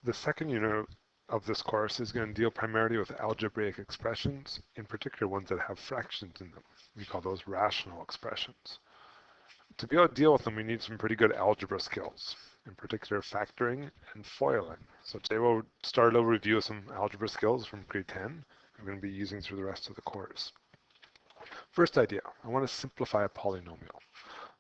The second unit of this course is going to deal primarily with algebraic expressions, in particular ones that have fractions in them. We call those rational expressions. To be able to deal with them, we need some pretty good algebra skills, in particular factoring and foiling. So today we'll start a little review of some algebra skills from grade 10 we're going to be using through the rest of the course. First idea, I want to simplify a polynomial.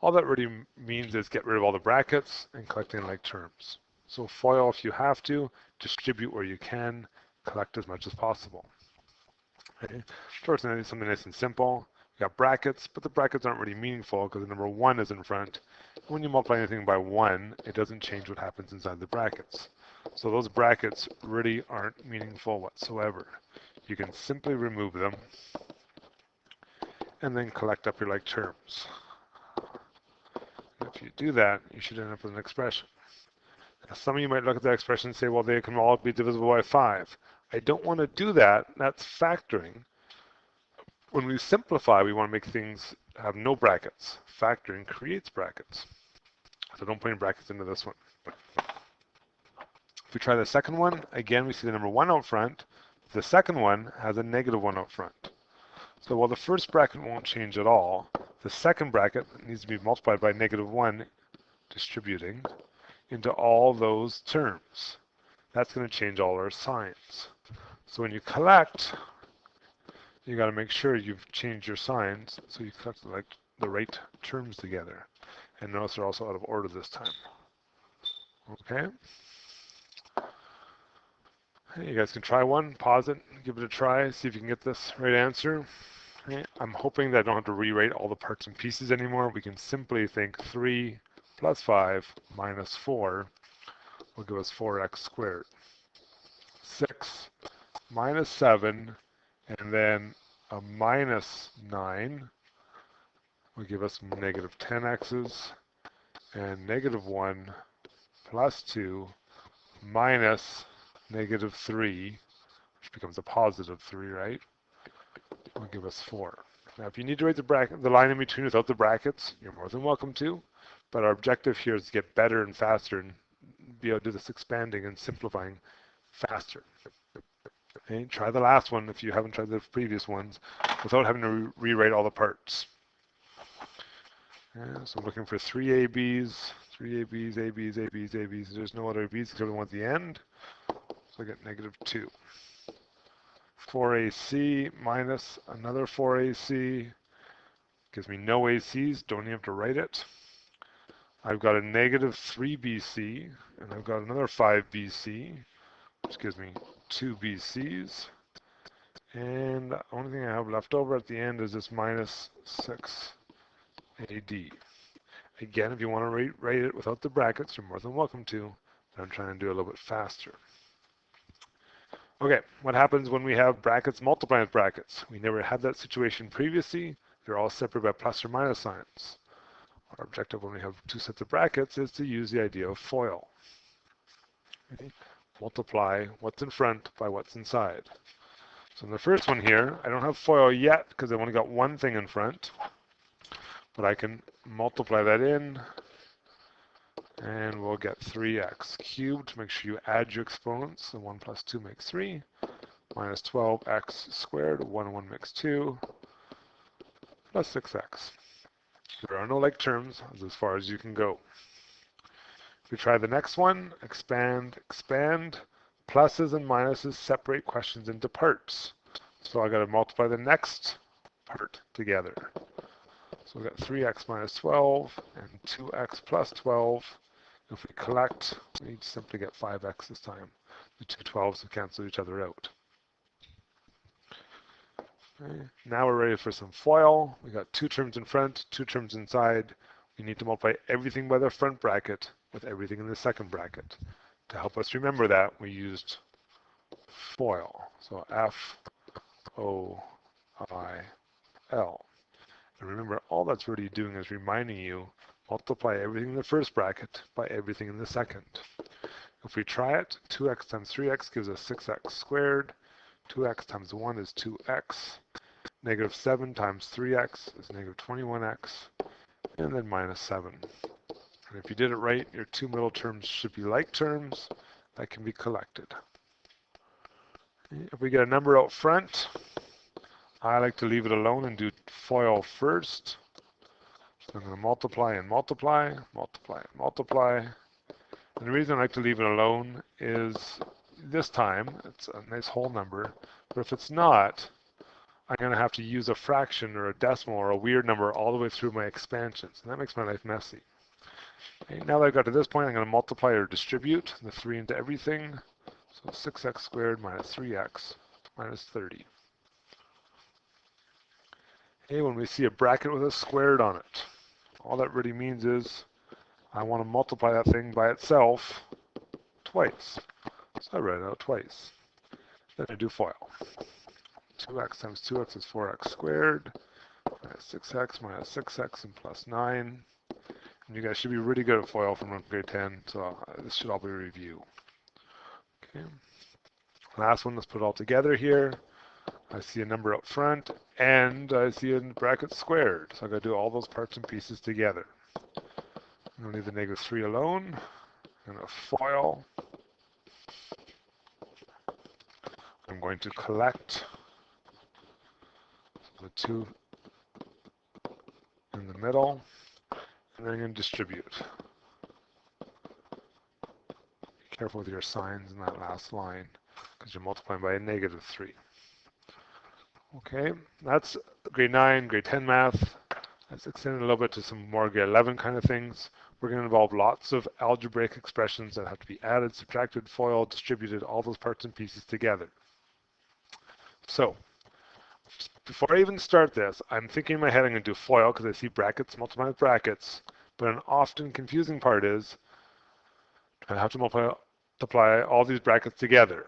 All that really means is get rid of all the brackets and collecting like terms. So FOIL if you have to, distribute where you can, collect as much as possible. Okay. First, something nice and simple. We got brackets, but the brackets aren't really meaningful because the number 1 is in front. And when you multiply anything by 1, it doesn't change what happens inside the brackets. So those brackets really aren't meaningful whatsoever. You can simply remove them and then collect up your like terms. If you do that, you should end up with an expression. Now, some of you might look at that expression and say, well, they can all be divisible by 5. I don't want to do that. That's factoring. When we simplify, we want to make things have no brackets. Factoring creates brackets. So don't put any brackets into this one. If we try the second one, again, we see the number 1 out front. The second one has a negative 1 out front. So while the first bracket won't change at all, the second bracket needs to be multiplied by negative 1, distributing, into all those terms. That's going to change all our signs. So when you collect, you got to make sure you've changed your signs so you collect like the right terms together. And notice they're also out of order this time. Okay? You guys can try one, pause it, give it a try, see if you can get this right answer. Okay. I'm hoping that I don't have to rewrite all the parts and pieces anymore. We can simply think 3 plus 5 minus 4 will give us 4x squared. 6 minus 7, and then a minus 9 will give us negative 10x's, and negative 1 plus 2 minus negative 3, which becomes a positive 3, right, will give us 4. Now, if you need to write the line in between without the brackets, you're more than welcome to, but our objective here is to get better and faster and be able to do this expanding and simplifying faster. Okay, try the last one if you haven't tried the previous ones without having to rewrite all the parts. Yeah, so I'm looking for 3 ABs, ABs, ABs. There's no other ABs except the one at the end. So I get negative 2. 4AC minus another 4AC gives me no ACs, don't even have to write it. I've got a negative 3BC, and I've got another 5BC, which gives me 2 BCs. And the only thing I have left over at the end is this minus 6 AD. Again, if you want to write it without the brackets, you're more than welcome to, but I'm trying to do it a little bit faster. Okay, what happens when we have brackets multiplying with brackets? We never had that situation previously. They're all separated by plus or minus signs. Our objective when we have 2 sets of brackets is to use the idea of FOIL. Okay. Multiply what's in front by what's inside. So in the first one here, I don't have FOIL yet because I've only got one thing in front, but I can multiply that in, and we'll get 3x cubed. Make sure you add your exponents. So 1 plus 2 makes 3, minus 12x squared, 1 and 1 makes 2, plus 6x. There are no like terms as far as you can go. If we try the next one, expand. Pluses and minuses separate questions into parts. So I got to multiply the next part together. So we got 3x minus 12 and 2x plus 12. If we collect, we simply get 5x this time. The two 12s will cancel each other out. Okay. Now we're ready for some FOIL. We got 2 terms in front, 2 terms inside. We need to multiply everything by the front bracket with everything in the second bracket. To help us remember that, we used FOIL. So FOIL. And remember, all that's really doing is reminding you, multiply everything in the first bracket by everything in the second. If we try it, 2x times 3x gives us 6x squared. 2x times 1 is 2x. Negative 7 times 3x is negative 21x. And then minus 7. And if you did it right, your 2 middle terms should be like terms. that can be collected. If we get a number out front, I like to leave it alone and do FOIL first. So I'm going to multiply and multiply, multiply and multiply. And the reason I like to leave it alone is this time it's a nice whole number, but if it's not, I'm going to have to use a fraction or a decimal or a weird number all the way through my expansions, and that makes my life messy. Okay, now that I've got to this point, I'm going to multiply or distribute the 3 into everything. So 6x squared minus 3x minus 30. Okay, when we see a bracket with a squared on it, all that really means is I want to multiply that thing by itself twice. So I write it out twice. Then I do FOIL. 2x times 2x is 4x squared, minus 6x and plus 9. And you guys should be really good at FOIL from grade 10, so this should all be a review. Okay. Last one, let's put it all together here. I see a number up front, and I see a bracket squared. So I've got to do all those parts and pieces together. I'm going to leave the negative 3 alone. I'm going to FOIL. I'm going to collect the 2 in the middle, and then I'm going to distribute. Be careful with your signs in that last line, because you're multiplying by a negative 3. Okay, that's grade 9, grade 10 math. Let's extend it a little bit to some more grade 11 kind of things. We're going to involve lots of algebraic expressions that have to be added, subtracted, FOILed, distributed, all those parts and pieces together. So, before I even start this, I'm thinking in my head I'm going to do FOIL because I see brackets multiply with brackets, but an often confusing part is I have to multiply all these brackets together.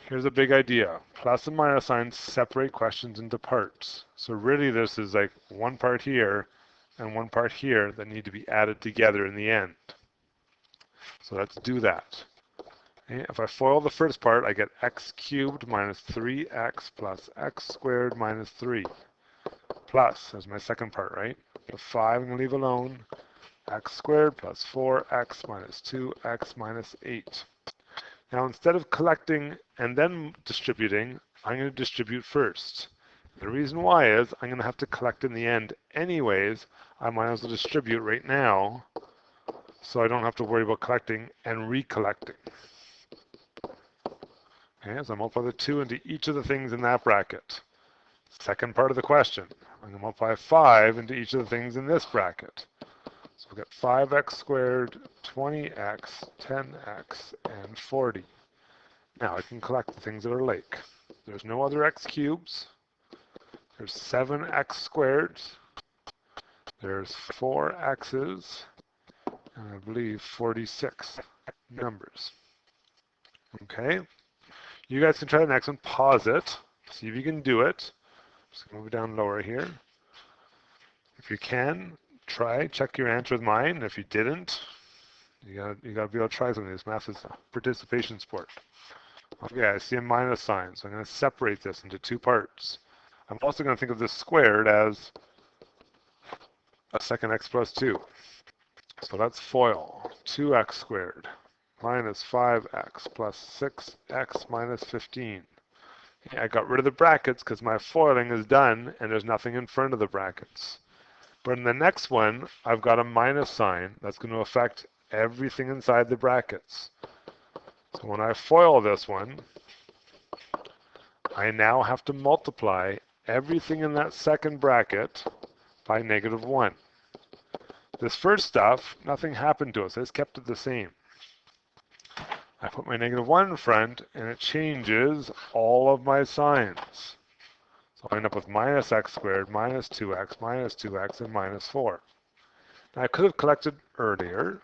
Here's a big idea. Plus and minus signs separate questions into parts. So really this is like one part here and one part here that need to be added together in the end. So let's do that. Okay, if I FOIL the first part, I get x cubed minus 3x plus x squared minus 3. Plus, as my second part, right? The 5 I'm going to leave alone. X squared plus 4x minus 2x minus 8. Now instead of collecting and then distributing, I'm going to distribute first. The reason why is I'm going to have to collect in the end anyways. I might as well distribute right now so I don't have to worry about collecting and recollecting. Okay, so I multiply the 2 into each of the things in that bracket. Second part of the question, I'm going to multiply 5 into each of the things in this bracket. So we've got 5x squared, 20x, 10x, and 40. Now I can collect the things that are like. There's no other x cubes. There's 7x squared. There's 4x's, and I believe 46 numbers. Okay. You guys can try the next one. Pause it. See if you can do it. Just gonna move it down lower here. If you can, try, check your answer with mine. If you didn't, you gotta be able to try something. This math is a participation sport. Okay, I see a minus sign, so I'm going to separate this into 2 parts. I'm also going to think of this squared as a second x plus 2. So let's FOIL. 2x squared minus 5x plus 6x minus 15. Okay, I got rid of the brackets because my FOILing is done and there's nothing in front of the brackets. But in the next one, I've got a minus sign that's going to affect everything inside the brackets. So when I FOIL this one, I now have to multiply everything in that second bracket by negative 1. This first stuff, nothing happened to us. I just kept it the same. I put my negative 1 in front, and it changes all of my signs. So I end up with minus x squared, minus 2x, and minus 4. Now I could have collected earlier,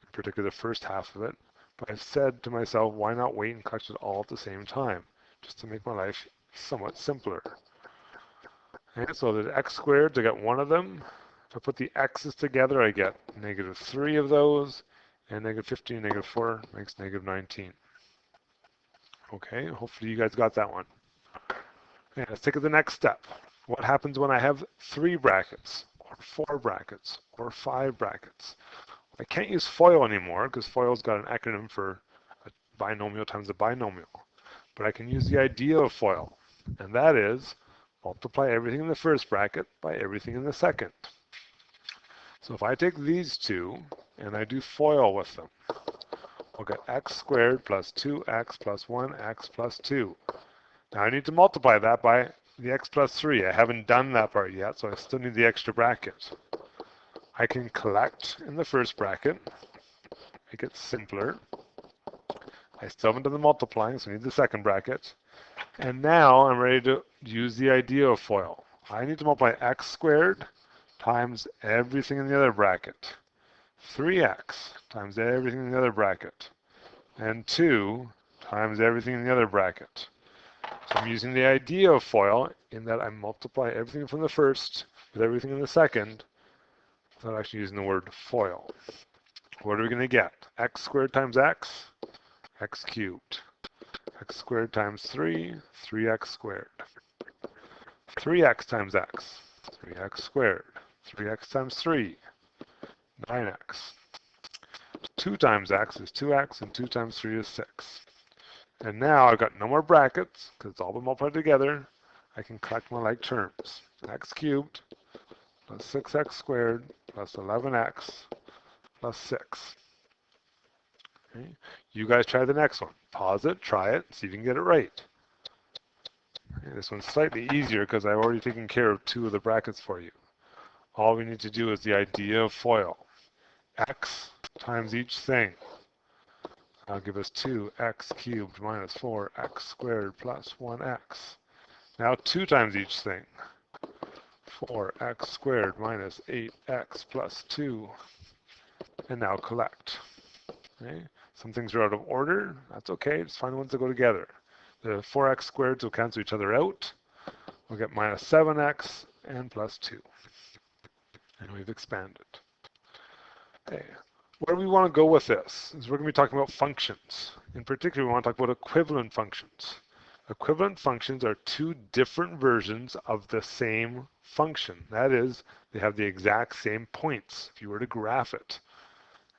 in particular the first half of it, but I said to myself, why not wait and collect it all at the same time, just to make my life somewhat simpler. Okay, so the x squared, I got one of them. If I put the x's together, I get negative 3 of those, and negative 15, negative 4 makes negative 19. Okay, hopefully you guys got that one. Okay, let's take it to the next step. What happens when I have 3 brackets, or 4 brackets, or 5 brackets? I can't use FOIL anymore because FOIL's got an acronym for binomial times a binomial. But I can use the idea of FOIL, and that is multiply everything in the first bracket by everything in the second. So if I take these two and I do FOIL with them, we'll get x squared plus 2x plus 1x plus 2. Now I need to multiply that by the x plus 3. I haven't done that part yet, so I still need the extra bracket. I can collect in the first bracket, make it simpler. I still haven't done the multiplying, so I need the second bracket. And now I'm ready to use the idea of FOIL. I need to multiply x squared times everything in the other bracket. 3x times everything in the other bracket. And 2 times everything in the other bracket. So I'm using the idea of FOIL in that I multiply everything from the first with everything in the second without actually using the word FOIL. What are we going to get? X squared times x cubed. X squared times 3, 3x squared. 3x times x, 3x squared. 3x times 3, 9x. 2 times x is 2x, and 2 times 3 is 6. And now I've got no more brackets, because it's all been multiplied together. I can collect my like terms. X cubed plus 6x squared plus 11x plus 6. Okay. You guys try the next one. Pause it, try it, see if you can get it right. Okay. This one's slightly easier because I've already taken care of 2 of the brackets for you. All we need to do is the idea of FOIL. X times each thing. That'll give us 2x cubed minus 4x squared plus 1x. Now 2 times each thing. 4x squared minus 8x plus 2. And now collect. Okay. Some things are out of order. That's okay. Just find the ones that go together. The 4x squareds will cancel each other out. We'll get minus 7x and plus 2. And we've expanded. Okay. Where we want to go with this is we're going to be talking about functions. In particular, we want to talk about equivalent functions. Equivalent functions are 2 different versions of the same function. That is, they have the exact same points if you were to graph it.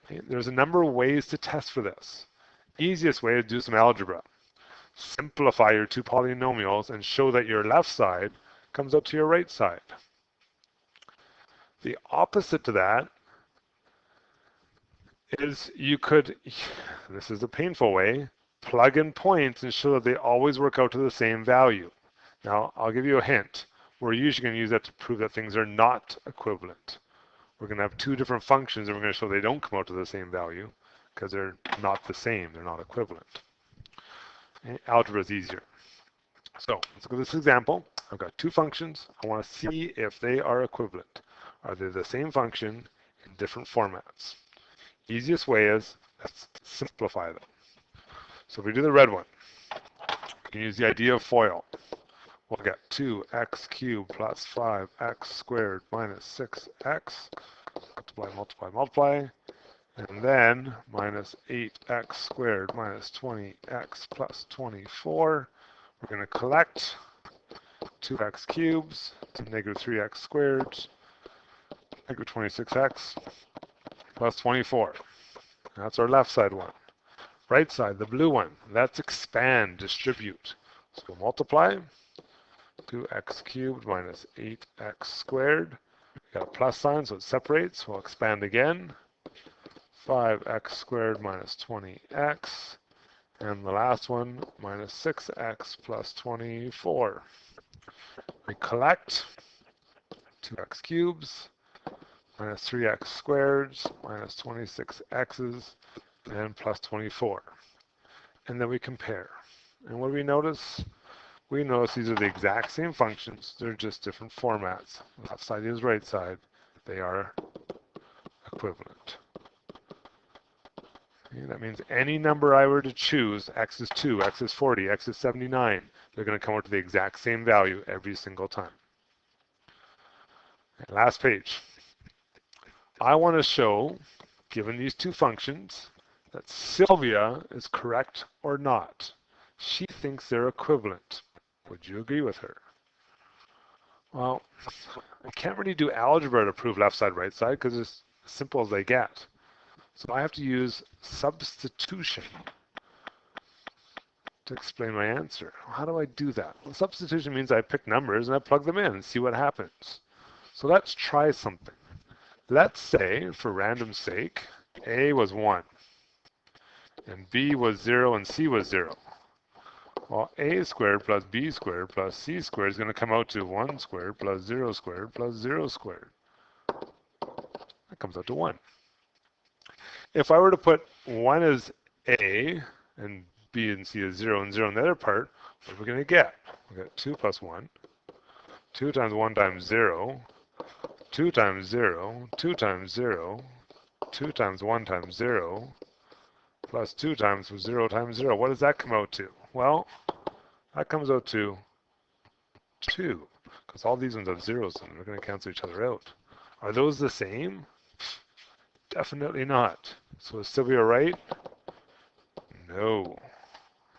Okay. There's a number of ways to test for this. Easiest way is to do some algebra. Simplify your 2 polynomials and show that your left side comes up to your right side. The opposite to that is you could, this is a painful way, plug in points and show that they always work out to the same value. Now, I'll give you a hint. We're usually going to use that to prove that things are not equivalent. We're going to have 2 different functions and we're going to show they don't come out to the same value because they're not the same, they're not equivalent. Okay. Algebra is easier. So let's look at this example. I've got 2 functions. I want to see if they are equivalent. Are they the same function in different formats? Easiest way is, let's simplify them. So if we do the red one, we can use the idea of FOIL. We'll get 2x cubed plus 5x squared minus 6x. Multiply, multiply, multiply. And then minus 8x squared minus 20x plus 24. We're going to collect 2x cubes to negative 3x squared, negative 26x plus 24. That's our left side one. Right side, the blue one, let's expand, distribute. So we'll multiply 2x cubed minus 8x squared. We got a plus sign, so it separates. We'll expand again. 5x squared minus 20x. And the last one, minus 6x plus 24. We collect 2x cubes minus 3x squareds minus 26x's and plus 24. And then we compare. And what do we notice? We notice these are the exact same functions. They're just different formats. Left side is right side. They are equivalent. Okay, that means any number I were to choose, x is 2, x is 40, x is 79, they're going to come out to the exact same value every single time. Okay, last page. I want to show, given these 2 functions, that Sylvia is correct or not. She thinks they're equivalent. Would you agree with her? Well, I can't really do algebra to prove left side, right side because it's as simple as they get. So I have to use substitution. to explain my answer. How do I do that? Well, substitution means I pick numbers and I plug them in and see what happens. So let's try something. Let's say, for random sake, A was 1, and B was 0, and C was 0. Well, A squared plus B squared plus C squared is going to come out to 1 squared plus 0 squared plus 0 squared. That comes out to 1. If I were to put 1 as A and B and C as 0 and 0 in the other part, what are we going to get? We got 2 plus 1. 2 times 1 times 0. 2 times 0. 2 times 0. 2 times 1 times 0. Plus 2 times 0 times 0. What does that come out to? Well, that comes out to 2, because all these ones have zeros in them. They're going to cancel each other out. Are those the same? Definitely not. So is Sylvia right? No.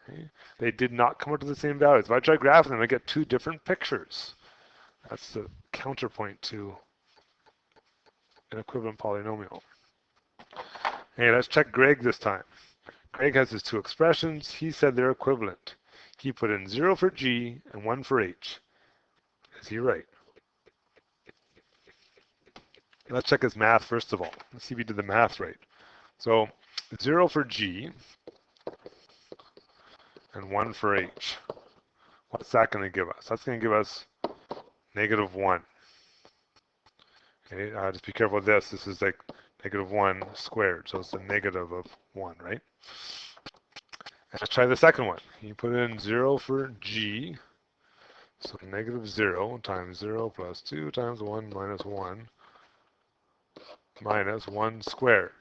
Okay. They did not come out to the same values. If I try graphing them, I get two different pictures. That's the counterpoint to an equivalent polynomial. Hey, let's check Greg this time. Greg has his two expressions. He said they're equivalent. He put in 0 for G and 1 for H. Is he right? Let's check his math first of all. Let's see if he did the math right. So 0 for G and 1 for H. What's that going to give us? That's going to give us -1. Okay, just be careful with this. This is like -1 squared, so it's a negative of 1, right? And let's try the second one. You put in 0 for G, so -0 times 0 plus 2 times 1 minus 1 minus 1 squared.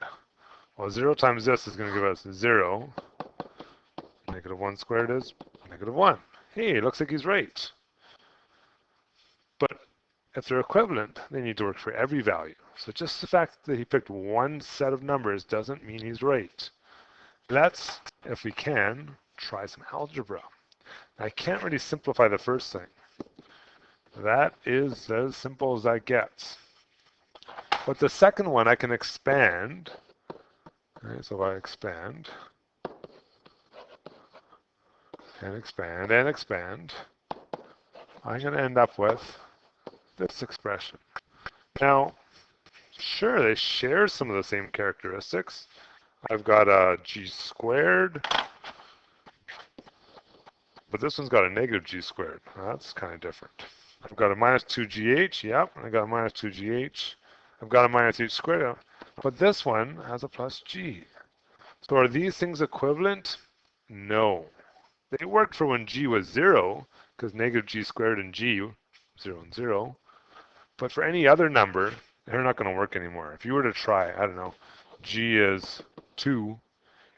Well, 0 times this is going to give us 0. -1 squared is -1. Hey, it looks like he's right. But if they're equivalent, they need to work for every value. So just the fact that he picked one set of numbers doesn't mean he's right. Let's, if we can, try some algebra. I can't really simplify the first thing. That is as simple as that gets. But the second one I can expand. Okay, so if I expand, and expand, and expand, I'm going to end up with this expression. Now, sure, they share some of the same characteristics. I've got a G squared, but this one's got a -G squared. That's kind of different. I've got a -2GH, yep, I got a -2GH. I've got a -H squared, but this one has a +G. So are these things equivalent? No. They worked for when G was 0, because -G squared and G, 0 and 0. But for any other number, they're not going to work anymore. If you were to try, I don't know, G is 2,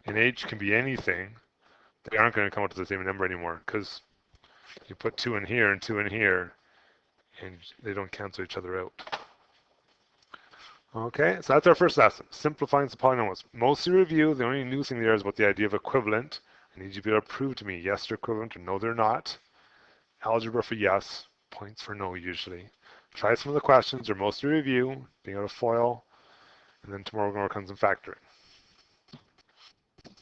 and H can be anything, they aren't going to come out to the same number anymore, because you put 2 in here and 2 in here, and they don't cancel each other out. Okay, so that's our first lesson, simplifying some polynomials. Mostly review. The only new thing there is about the idea of equivalent. I need you to be able to prove to me yes, they're equivalent, or no, they're not. Algebra for yes, points for no usually. Try some of the questions, or mostly review, being able to FOIL, and then tomorrow we're going to work on some factoring.